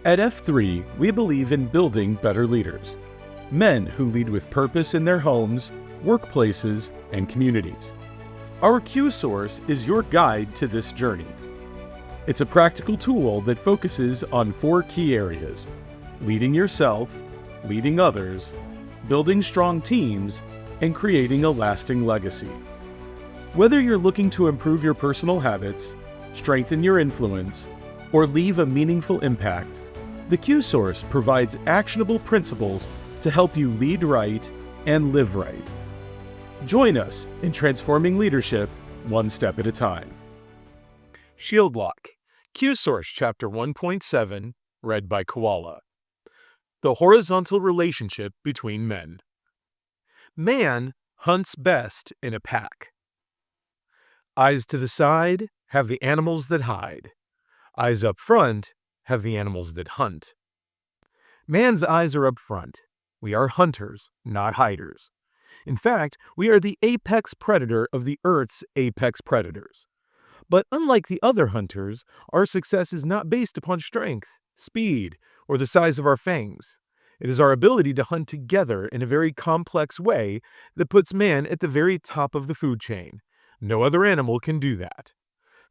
At F3, we believe in building better leaders, men who lead with purpose in their homes, workplaces, and communities. Our QSource is your guide to this journey. It's a practical tool that focuses on 4 key areas: leading yourself, leading others, building strong teams, and creating a lasting legacy. Whether you're looking to improve your personal habits, strengthen your influence, or leave a meaningful impact, the QSource provides actionable principles to help you lead right and live right. Join us in transforming leadership one step at a time. Shield Lock, QSource Chapter 1.7, read by Koala. The horizontal relationship between men. Man hunts best in a pack. Eyes to the side have the animals that hide. Eyes up front have the animals that hunt. Man's eyes are up front. We are hunters, not hiders. In fact, we are the apex predator of the Earth's apex predators. But unlike the other hunters, our success is not based upon strength, speed, or the size of our fangs. It is our ability to hunt together in a very complex way that puts man at the very top of the food chain. No other animal can do that.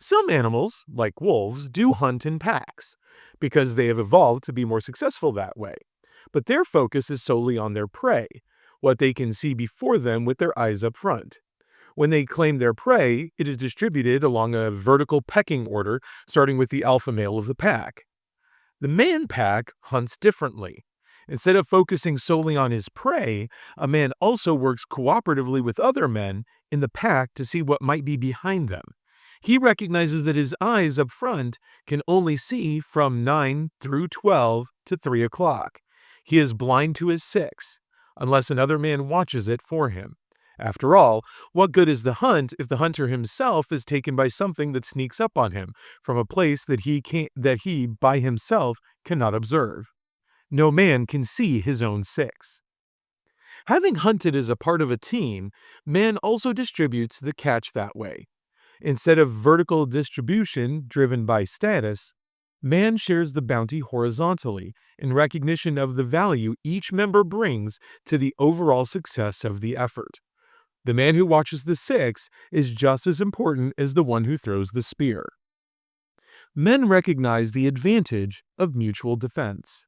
Some animals, like wolves, do hunt in packs, because they have evolved to be more successful that way. But their focus is solely on their prey, what they can see before them with their eyes up front. When they claim their prey, it is distributed along a vertical pecking order, starting with the alpha male of the pack. The man pack hunts differently. Instead of focusing solely on his prey, a man also works cooperatively with other men in the pack to see what might be behind them. He recognizes that his eyes up front can only see from 9 through 12 to 3 o'clock. He is blind to his 6, unless another man watches it for him. After all, what good is the hunt if the hunter himself is taken by something that sneaks up on him from a place that he by himself cannot observe? No man can see his own 6. Having hunted as a part of a team, man also distributes the catch that way. Instead of vertical distribution driven by status, man shares the bounty horizontally in recognition of the value each member brings to the overall success of the effort. The man who watches the 6 is just as important as the one who throws the spear. Men recognize the advantage of mutual defense.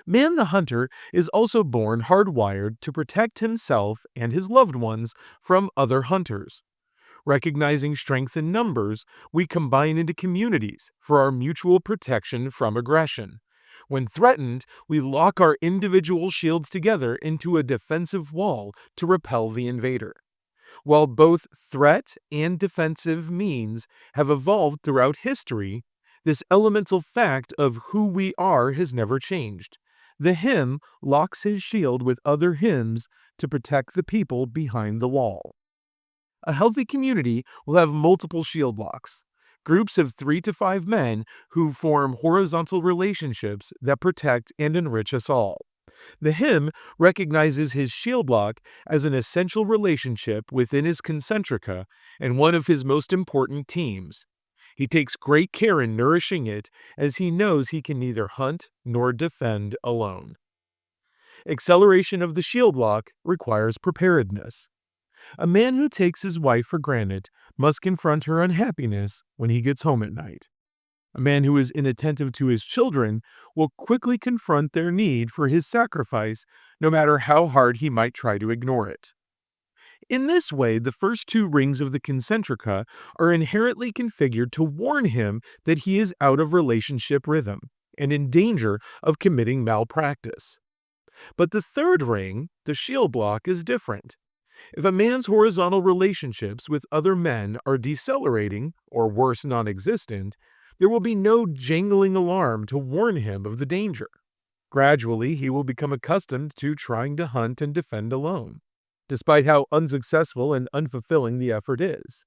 Man the hunter is also born hardwired to protect himself and his loved ones from other hunters. Recognizing strength in numbers, we combine into communities for our mutual protection from aggression. When threatened, we lock our individual shields together into a defensive wall to repel the invader. While both threat and defensive means have evolved throughout history, this elemental fact of who we are has never changed. The him locks his shield with other hims to protect the people behind the wall. A healthy community will have multiple shield locks, groups of 3 to 5 men who form horizontal relationships that protect and enrich us all. The him recognizes his shield lock as an essential relationship within his concentrica and one of his most important teams. He takes great care in nourishing it, as he knows he can neither hunt nor defend alone. Acceleration of the shield lock requires preparedness. A man who takes his wife for granted must confront her unhappiness when he gets home at night. A man who is inattentive to his children will quickly confront their need for his sacrifice, no matter how hard he might try to ignore it. In this way, the first 2 rings of the concentrica are inherently configured to warn him that he is out of relationship rhythm and in danger of committing malpractice. But the 3rd ring, the shield lock, is different. If a man's horizontal relationships with other men are decelerating, or worse, non-existent, there will be no jangling alarm to warn him of the danger. Gradually, he will become accustomed to trying to hunt and defend alone, despite how unsuccessful and unfulfilling the effort is.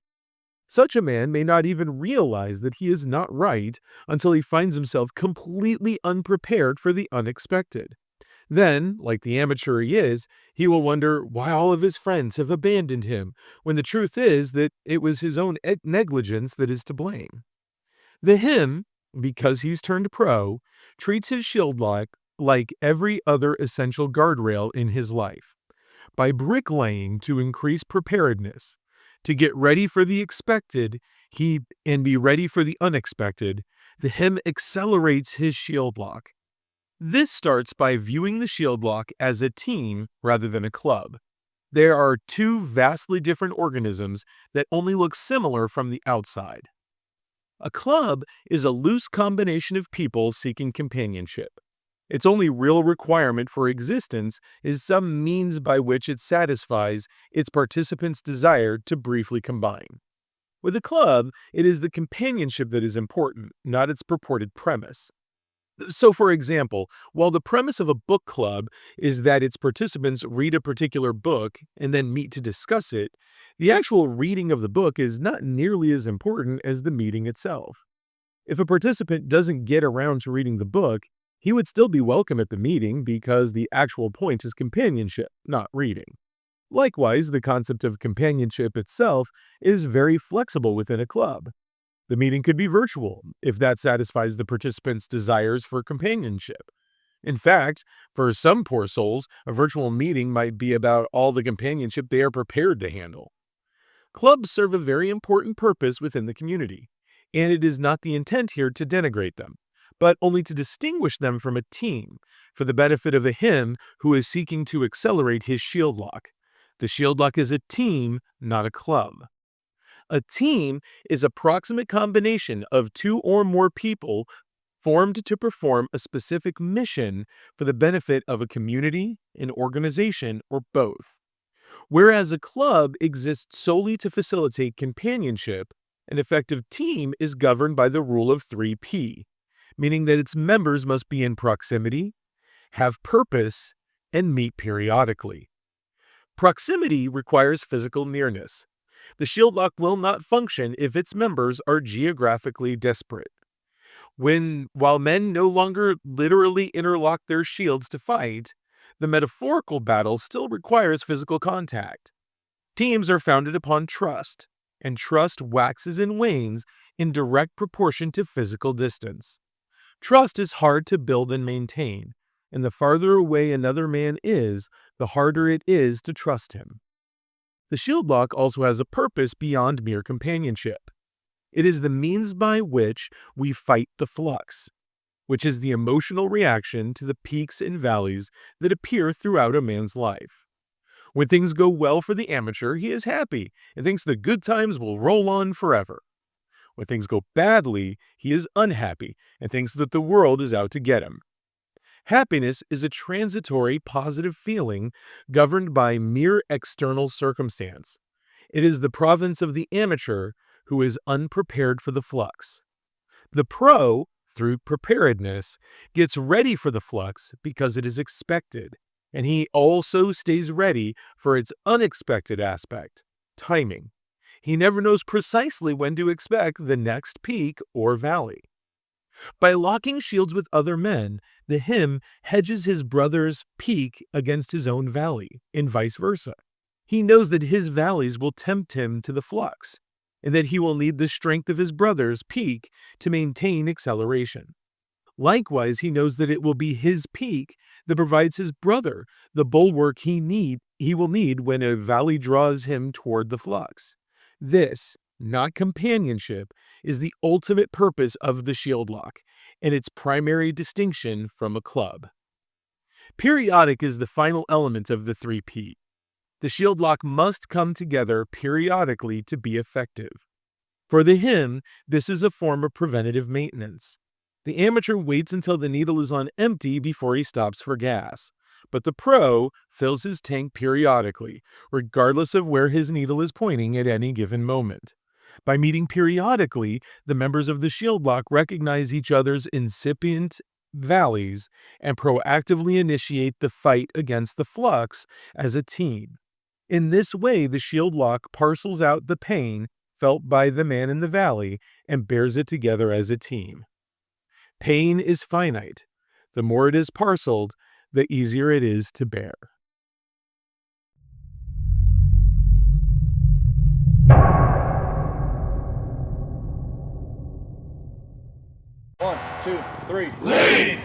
Such a man may not even realize that he is not right until he finds himself completely unprepared for the unexpected. Then, like the amateur he is, he will wonder why all of his friends have abandoned him, when the truth is that it was his own negligence that is to blame. The him, because he's turned pro, treats his shield lock like every other essential guardrail in his life. By bricklaying to increase preparedness, to get ready for the expected, and be ready for the unexpected, the him accelerates his shield lock. This starts by viewing the shield lock as a team rather than a club. There are two vastly different organisms that only look similar from the outside. A club is a loose combination of people seeking companionship. Its only real requirement for existence is some means by which it satisfies its participants' desire to briefly combine. With a club, it is the companionship that is important, not its purported premise. So, for example, while the premise of a book club is that its participants read a particular book and then meet to discuss it, the actual reading of the book is not nearly as important as the meeting itself. If a participant doesn't get around to reading the book, he would still be welcome at the meeting because the actual point is companionship, not reading. Likewise, the concept of companionship itself is very flexible within a club. The meeting could be virtual, if that satisfies the participants' desires for companionship. In fact, for some poor souls, a virtual meeting might be about all the companionship they are prepared to handle. Clubs serve a very important purpose within the community, and it is not the intent here to denigrate them, but only to distinguish them from a team, for the benefit of a him who is seeking to accelerate his shield lock. The shield lock is a team, not a club. A team is a proximate combination of two or more people formed to perform a specific mission for the benefit of a community, an organization, or both. Whereas a club exists solely to facilitate companionship, an effective team is governed by the rule of 3P, meaning that its members must be in proximity, have purpose, and meet periodically. Proximity requires physical nearness. The shield lock will not function if its members are geographically disparate. While men no longer literally interlock their shields to fight, the metaphorical battle still requires physical contact. Teams are founded upon trust, and trust waxes and wanes in direct proportion to physical distance. Trust is hard to build and maintain, and the farther away another man is, the harder it is to trust him. The shield lock also has a purpose beyond mere companionship. It is the means by which we fight the flux, which is the emotional reaction to the peaks and valleys that appear throughout a man's life. When things go well for the amateur, he is happy and thinks the good times will roll on forever. When things go badly, he is unhappy and thinks that the world is out to get him. Happiness is a transitory, positive feeling governed by mere external circumstance. It is the province of the amateur who is unprepared for the flux. The pro, through preparedness, gets ready for the flux because it is expected, and he also stays ready for its unexpected aspect, timing. He never knows precisely when to expect the next peak or valley. By locking shields with other men, the him hedges his brother's peak against his own valley, and vice versa. He knows that his valleys will tempt him to the flux, and that he will need the strength of his brother's peak to maintain acceleration. Likewise, he knows that it will be his peak that provides his brother the bulwark he will need when a valley draws him toward the flux. This, not companionship, is the ultimate purpose of the shield lock, and its primary distinction from a club. Periodic is the final element of the 3P. The shield lock must come together periodically to be effective. For the him, this is a form of preventative maintenance. The amateur waits until the needle is on empty before he stops for gas, but the pro fills his tank periodically, regardless of where his needle is pointing at any given moment. By meeting periodically, the members of the shield lock recognize each other's incipient valleys and proactively initiate the fight against the flux as a team. In this way, the shield lock parcels out the pain felt by the man in the valley and bears it together as a team. Pain is finite. The more it is parceled, the easier it is to bear. 1, 2, 3. Lead!